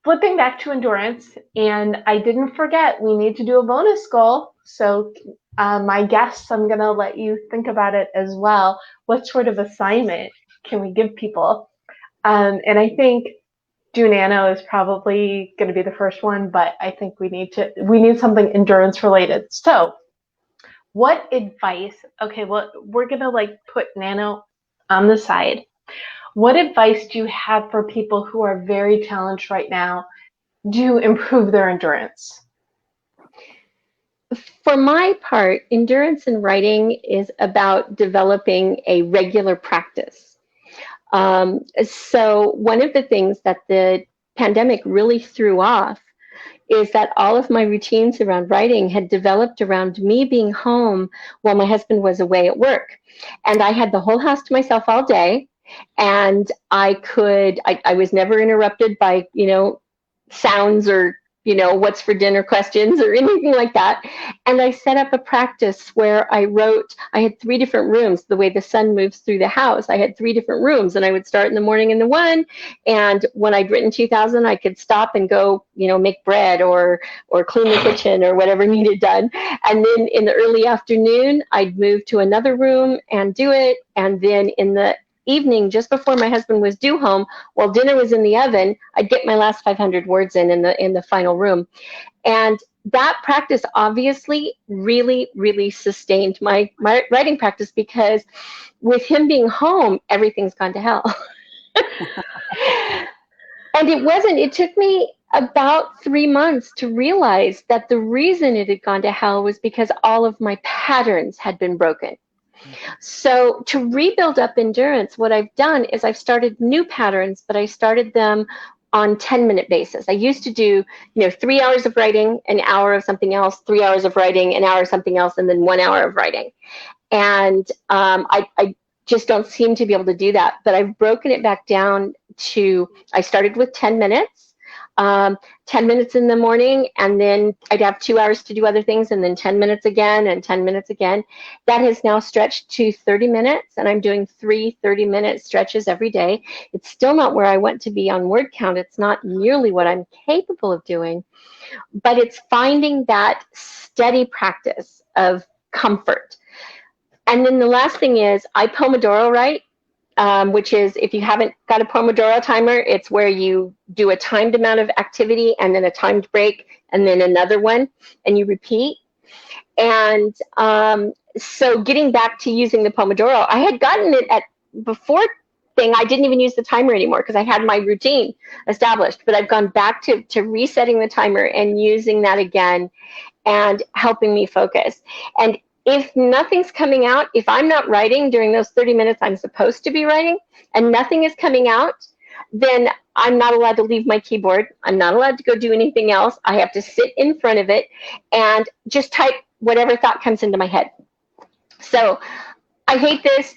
flipping back to endurance, and I didn't forget, we need to do a bonus goal. So my guests, I'm going to let you think about it as well. What sort of assignment can we give people? And I think do Nano is probably going to be the first one, but I think we need something endurance related. So what advice, okay, well, we're going to put Nano on the side. What advice do you have for people who are very challenged right now to improve their endurance? For my part, endurance in writing is about developing a regular practice. So one of the things that the pandemic really threw off is that all of my routines around writing had developed around me being home while my husband was away at work. And I had the whole house to myself all day, and I was never interrupted by, sounds or, what's for dinner questions or anything like that. And I set up a practice where I had 3 different rooms. The way the sun moves through the house, I had 3 different rooms, and I would start in the morning in the one. And when I'd written 2,000, I could stop and go, make bread or clean the kitchen or whatever needed done. And then in the early afternoon, I'd move to another room and do it. And then in the evening, just before my husband was due home, while dinner was in the oven, I'd get my last 500 words in the final room. And that practice obviously really, really sustained my writing practice, because with him being home, everything's gone to hell. And it took me about 3 months to realize that the reason it had gone to hell was because all of my patterns had been broken. So to rebuild up endurance, what I've done is I've started new patterns, but I started them on 10-minute basis. I used to do, 3 hours of writing, an hour of something else, 3 hours of writing, an hour of something else, and then 1 hour of writing. And I just don't seem to be able to do that. But I've broken it back down to, I started with 10 minutes. 10 minutes in the morning, and then I'd have 2 hours to do other things, and then 10 minutes again, and 10 minutes again. That has now stretched to 30 minutes, and I'm doing 3 30-minute stretches every day. It's still not where I want to be on word count. It's not nearly what I'm capable of doing, but it's finding that steady practice of comfort. And then the last thing is I Pomodoro write, which is, if you haven't got a Pomodoro timer, it's where you do a timed amount of activity and then a timed break and then another one, and you repeat. And so getting back to using the Pomodoro, I had gotten it at before thing, I didn't even use the timer anymore because I had my routine established, but I've gone back to resetting the timer and using that again and helping me focus. And if nothing's coming out, if I'm not writing during those 30 minutes I'm supposed to be writing and nothing is coming out, then I'm not allowed to leave my keyboard. I'm not allowed to go do anything else. I have to sit in front of it and just type whatever thought comes into my head. So I hate this.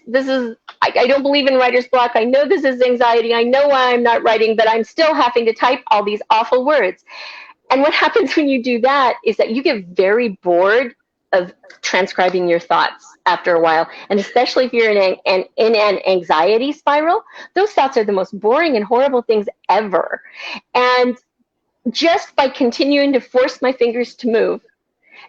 I don't believe in writer's block. I know this is anxiety. I know why I'm not writing, but I'm still having to type all these awful words. And what happens when you do that is that you get very bored of transcribing your thoughts after a while. And especially if you're in an anxiety spiral, those thoughts are the most boring and horrible things ever. And just by continuing to force my fingers to move,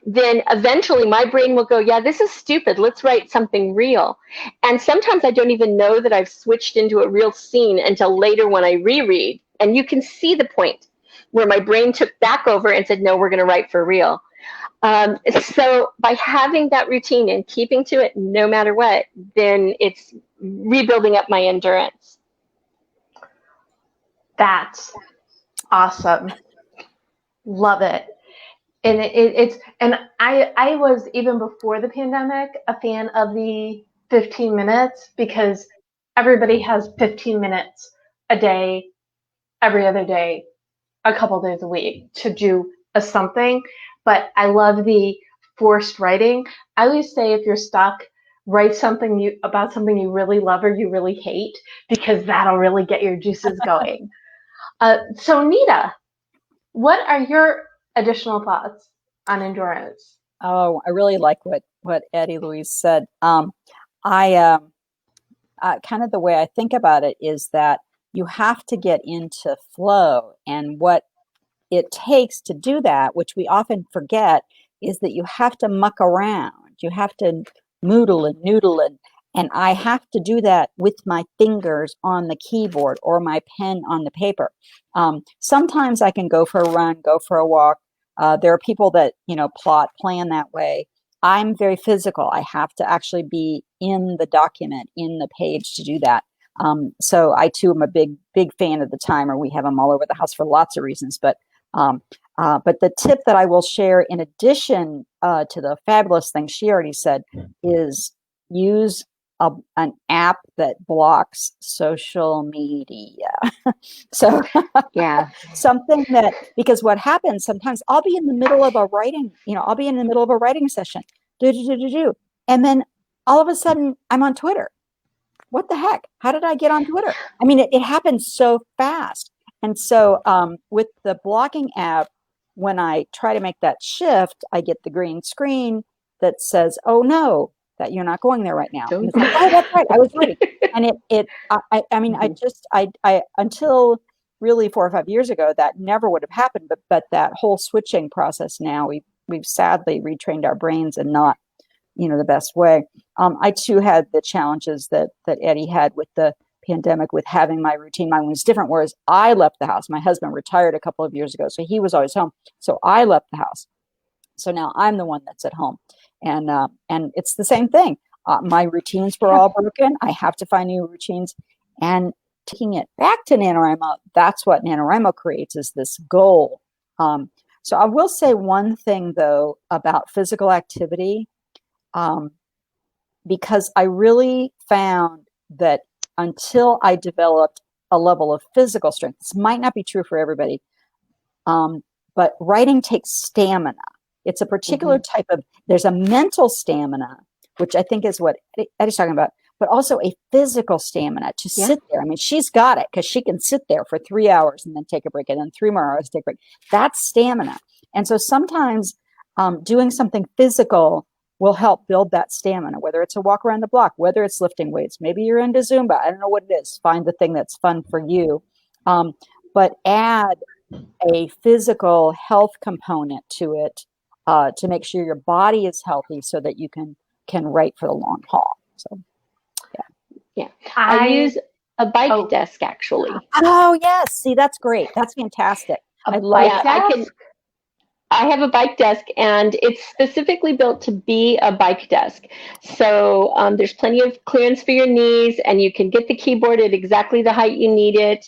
then eventually my brain will go, yeah, this is stupid. Let's write something real. And sometimes I don't even know that I've switched into a real scene until later when I reread. And you can see the point where my brain took back over and said, no, we're going to write for real. So by having that routine and keeping to it no matter what, then it's rebuilding up my endurance. That's awesome. Love it. And I was, even before the pandemic, a fan of the 15 minutes because everybody has 15 minutes a day, every other day, a couple days a week to do a something. But I love the forced writing. I always say, if you're stuck, write something about something you really love or you really hate, because that'll really get your juices going. So Nita, what are your additional thoughts on endurance? Oh, I really like what Eddie Louise said. I kind of the way I think about it is that you have to get into flow, and what it takes to do that, which we often forget, is that you have to muck around. You have to moodle and noodle, and I have to do that with my fingers on the keyboard or my pen on the paper. Sometimes I can go for a run, go for a walk. There are people that, plan that way. I'm very physical. I have to actually be in the document, in the page to do that. So I too am a big fan of the timer. We have them all over the house for lots of reasons. But the tip that I will share, in addition to the fabulous thing she already said, is use an app that blocks social media. So yeah, something that, because what happens sometimes, I'll be in the middle of a writing, I'll be in the middle of a writing session, and then all of a sudden I'm on Twitter. What the heck? How did I get on Twitter? I mean, it happens so fast. And so with the blocking app, when I try to make that shift, I get the green screen that says, oh no, that you're not going there right now. And it's like, oh, that's right, I was ready. And I until really 4 or 5 years ago, that never would have happened. But that whole switching process now, we've sadly retrained our brains and not, the best way. I too had the challenges that Eddie had with the pandemic, with having my routine. Mine was different, whereas I left the house. My husband retired a couple of years ago, so he was always home. So I left the house. So now I'm the one that's at home. And it's the same thing. My routines were all broken. I have to find new routines. And taking it back to NaNoWriMo, that's what NaNoWriMo creates, is this goal. So I will say one thing, though, about physical activity, because I really found that until I developed a level of physical strength, this might not be true for everybody, but writing takes stamina. It's a particular type of, there's a mental stamina, which I think is what Eddie's talking about, but also a physical stamina to sit there. I mean, she's got it because she can sit there for 3 hours and then take a break, and then 3 more hours, take a break. That's stamina. And so sometimes doing something physical will help build that stamina, whether it's a walk around the block, whether it's lifting weights. Maybe you're into Zumba. I don't know what it is. Find the thing that's fun for you. But add a physical health component to it to make sure your body is healthy so that you can write for the long haul. So, yeah. I use a bike desk, actually. Oh, yes. See, that's great. That's fantastic. I like that. I have a bike desk, and it's specifically built to be a bike desk. So there's plenty of clearance for your knees, and you can get the keyboard at exactly the height you need it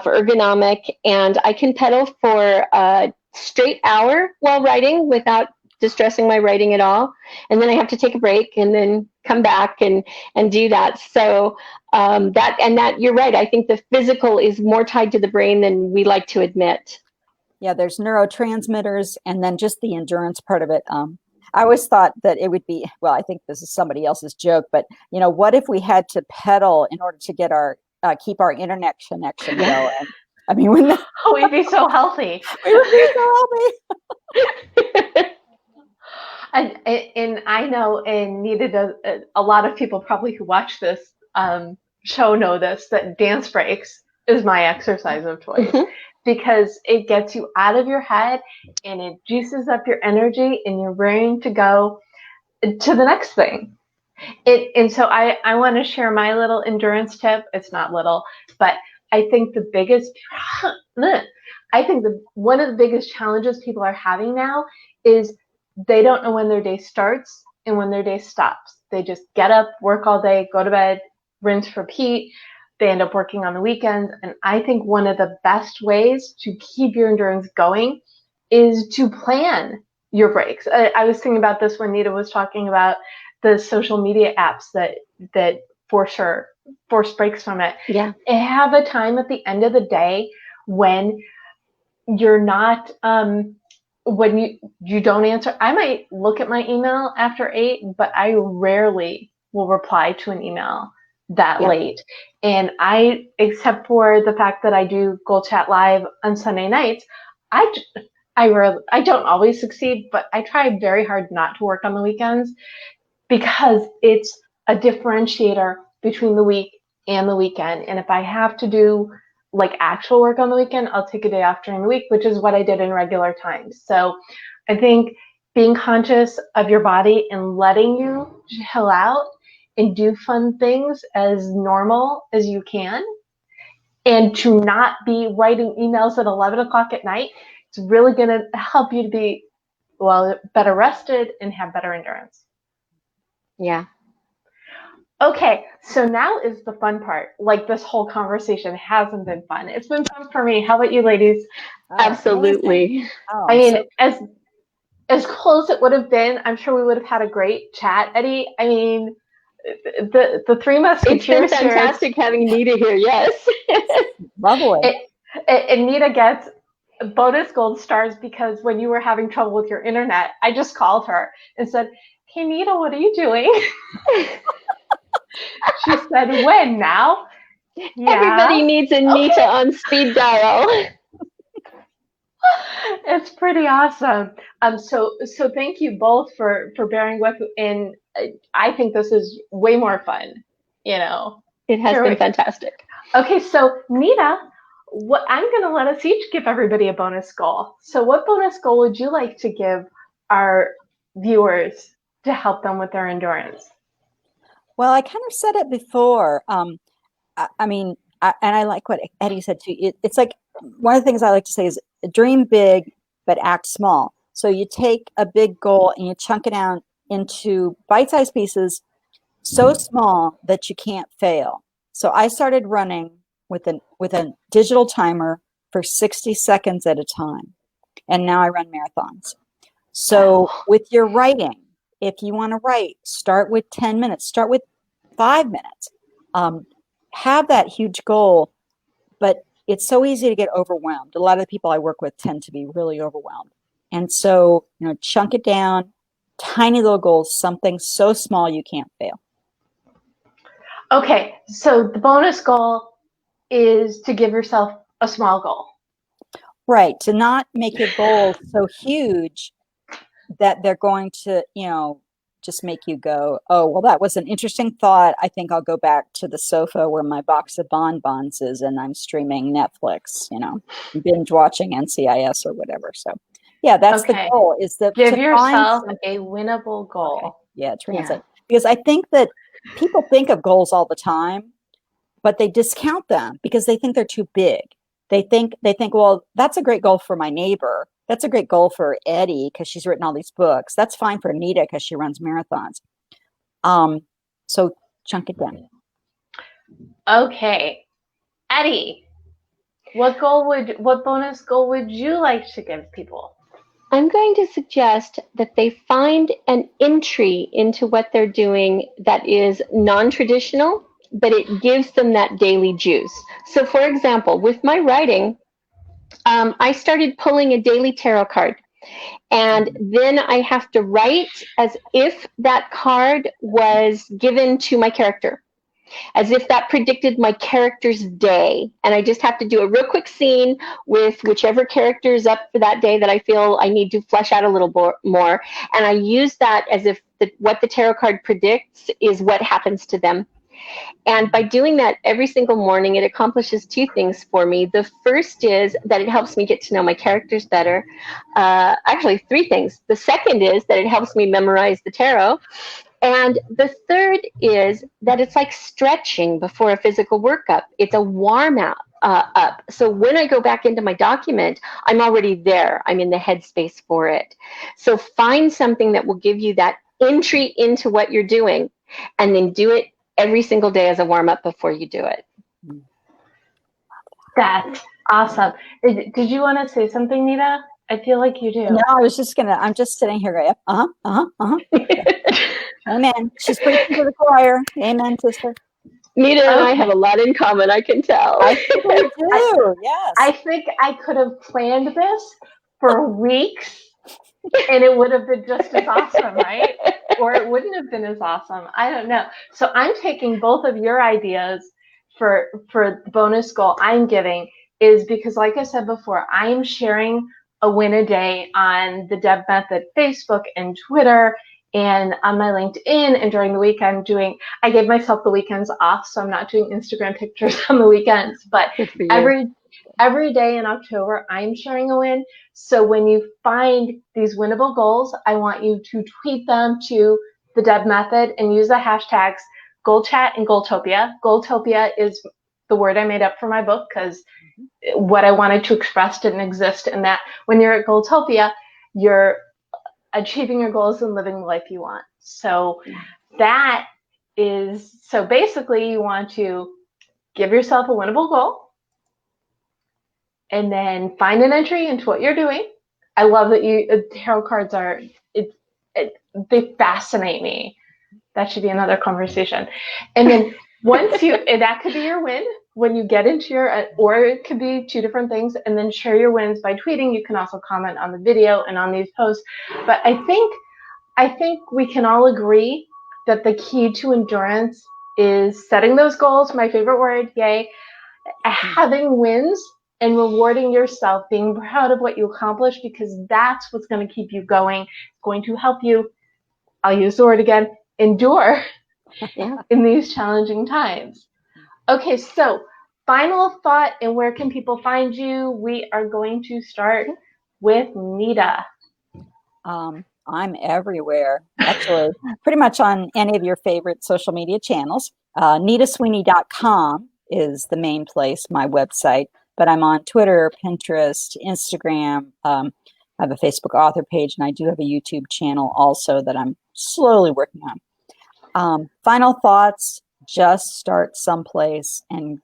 for ergonomic. And I can pedal for a straight hour while writing without distressing my writing at all. And then I have to take a break and then come back and do that. So that you're right. I think the physical is more tied to the brain than we like to admit. Yeah, there's neurotransmitters, and then just the endurance part of it. I always thought that it would be, well, I think this is somebody else's joke, but what if we had to pedal in order to get our keep our internet connection going? I mean, we'd be so healthy. We would be so healthy. And I know, and Nita does. A lot of people probably who watch this show know this, that dance breaks is my exercise of choice. Mm-hmm. Because it gets you out of your head and it juices up your energy and you're raring to go to the next thing. And so I want to share my little endurance tip. It's not little, but I think one of the biggest challenges people are having now is they don't know when their day starts and when their day stops. They just get up, work all day, go to bed, rinse, repeat. They end up working on the weekends. And I think one of the best ways to keep your endurance going is to plan your breaks. I was thinking about this when Nita was talking about the social media apps that force breaks from it. Yeah. Have a time at the end of the day when you're not, when you don't answer. I might look at my email after 8, but I rarely will reply to an email that late. And except for the fact that I do GoalChat live on Sunday nights, I don't always succeed, but I try very hard not to work on the weekends because it's a differentiator between the week and the weekend. And if I have to do like actual work on the weekend, I'll take a day off during the week, which is what I did in regular times. So I think being conscious of your body and letting you chill out and do fun things as normal as you can, and to not be writing emails at 11 o'clock at night, it's really going to help you to be, better rested and have better endurance. Yeah. Okay, so now is the fun part. Like, this whole conversation hasn't been fun. It's been fun for me. How about you, ladies? Absolutely. I mean, as cool as it would have been, I'm sure we would have had a great chat, Eddie. I mean, the Three Musketeers. It's been fantastic having Nita here. Yes. Lovely. And Nita gets bonus gold stars because when you were having trouble with your internet, I just called her and said, "Hey, Nita, what are you doing?" She said, "When now?" Yeah. Everybody needs a Nita on speed dial. It's pretty awesome. So thank you both for bearing with, and I think this is way more fun. It has been fantastic. Okay, so Nita, I'm going to let us each give everybody a bonus goal. So what bonus goal would you like to give our viewers to help them with their endurance? Well, I kind of said it before. I mean, I like what Eddie said too. It's like, one of the things I like to say is dream big, but act small. So you take a big goal and you chunk it down into bite-sized pieces so small that you can't fail. So I started running with a digital timer for 60 seconds at a time. And now I run marathons. So with your writing, if you want to write, start with 10 minutes, start with 5 minutes. Have that huge goal, but it's so easy to get overwhelmed. A lot of the people I work with tend to be really overwhelmed. And so, chunk it down, tiny little goals, something so small you can't fail. Okay, so the bonus goal is to give yourself a small goal. Right, to not make your goals so huge that they're going to, just make you go, oh, well, that was an interesting thought. I think I'll go back to the sofa where my box of bonbons is and I'm streaming Netflix, binge watching NCIS or whatever. So yeah, that's the goal, is that give yourself a winnable goal. Okay. Yeah, translate. Because I think that people think of goals all the time, but they discount them because they think they're too big. They think, well, that's a great goal for my neighbor. That's a great goal for Eddie because she's written all these books. That's fine for Nita because she runs marathons. So chunk it down. Okay, Eddie, what bonus goal would you like to give people? I'm going to suggest that they find an entry into what they're doing that is non-traditional, but it gives them that daily juice. So for example, with my writing, I started pulling a daily tarot card. And then I have to write as if that card was given to my character, as if that predicted my character's day. And I just have to do a real quick scene with whichever character is up for that day that I feel I need to flesh out a little more. And I use that as if what the tarot card predicts is what happens to them. And by doing that every single morning, it accomplishes two things for me. The first is that it helps me get to know my characters better. Actually, three things. The second is that it helps me memorize the tarot. And the third is that it's like stretching before a physical workup. It's a warm up. So when I go back into my document, I'm already there. I'm in the headspace for it. So find something that will give you that entry into what you're doing, and then do it every single day as a warm-up before you do it. That's awesome. Did you want to say something, Nita? I feel like you do. No, I'm just sitting here going, Amen. She's preaching to the choir. Amen, sister. Nita and I have a lot in common, I can tell. I think we do, yes. I think I could have planned this for weeks and it would have been just as awesome, right? Or it wouldn't have been as awesome. I don't know. So I'm taking both of your ideas for the bonus goal I'm giving, is because, like I said before, I'm sharing a win a day on the Deb Method Facebook and Twitter and on my LinkedIn. And during the week I gave myself the weekends off, so I'm not doing Instagram pictures on the weekends. But every day in October, I'm sharing a win. So when you find these winnable goals, I want you to tweet them to the Deb Method and use the hashtags GoalChat and goaltopia. Goaltopia is the word I made up for my book because what I wanted to express didn't exist, and that when you're at Goaltopia, you're achieving your goals and living the life you want. So so basically you want to give yourself a winnable goal and then find an entry into what you're doing. I love that tarot cards they fascinate me. That should be another conversation. And then that could be your win when you get into or it could be two different things, and then share your wins by tweeting. You can also comment on the video and on these posts. But I think we can all agree that the key to endurance is setting those goals, my favorite word, yay, having wins and rewarding yourself, being proud of what you accomplished, because that's what's going to keep you going. It's going to help you, I'll use the word again, endure in these challenging times. Okay, so final thought, and where can people find you? We are going to start with Nita. I'm everywhere, actually, pretty much on any of your favorite social media channels. NitaSweeney.com is the main place, my website, but I'm on Twitter, Pinterest, Instagram. I have a Facebook author page, and I do have a YouTube channel also that I'm slowly working on. Final thoughts, just start someplace, and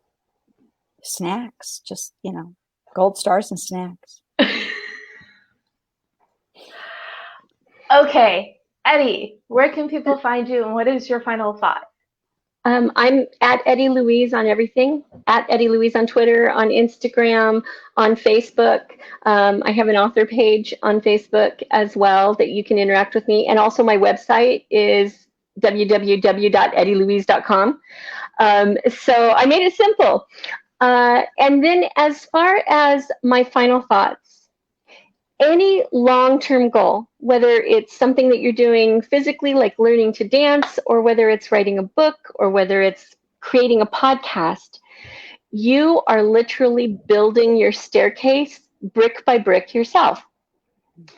snacks, just, gold stars and snacks. Okay, Eddie, where can people find you, and what is your final thought? I'm at Eddie Louise on everything, at Eddie Louise on Twitter, on Instagram, on Facebook. I have an author page on Facebook as well that you can interact with me. And also my website is www.eddielouise.com. So I made it simple. And then as far as my final thoughts, any long-term goal, whether it's something that you're doing physically, like learning to dance, or whether it's writing a book, or whether it's creating a podcast, you are literally building your staircase brick by brick yourself.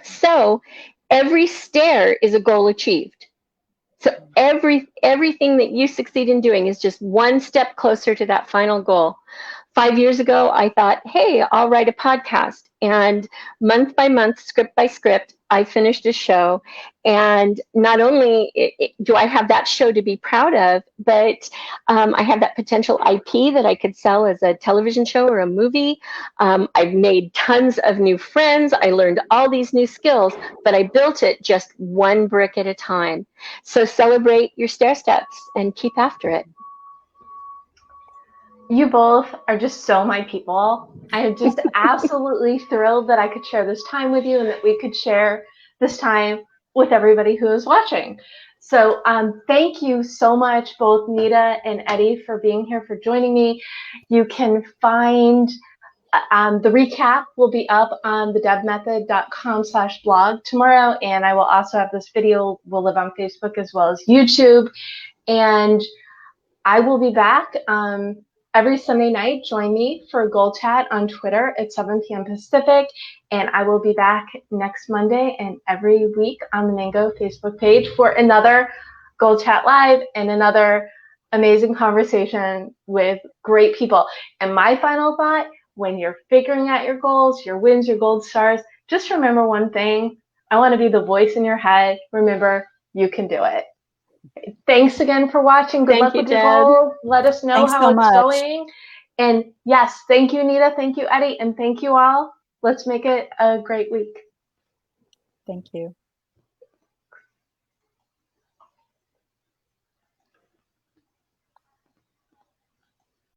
So every stair is a goal achieved. So everything that you succeed in doing is just one step closer to that final goal. 5 years ago, I thought, hey, I'll write a podcast. And month by month, script by script, I finished a show. And not only do I have that show to be proud of, but I have that potential IP that I could sell as a television show or a movie. I've made tons of new friends. I learned all these new skills, but I built it just one brick at a time. So celebrate your stair steps and keep after it. You both are just so my people. I am just absolutely thrilled that I could share this time with you and that we could share this time with everybody who is watching. So thank you so much, both Nita and Eddie, for being here, for joining me. You can find the recap will be up on thedebmethod.com/blog tomorrow, and I will also have this video will live on Facebook as well as YouTube. And I will be back every Sunday night. Join me for GoalChat on Twitter at 7 p.m. Pacific, and I will be back next Monday and every week on the Mango Facebook page for another GoalChat Live and another amazing conversation with great people. And my final thought, when you're figuring out your goals, your wins, your gold stars, just remember one thing. I want to be the voice in your head. Remember, you can do it. Thanks again for watching. Good luck with your goals. Let us know how it's going. And yes, thank you, Nita. Thank you, Eddie. And thank you all. Let's make it a great week. Thank you.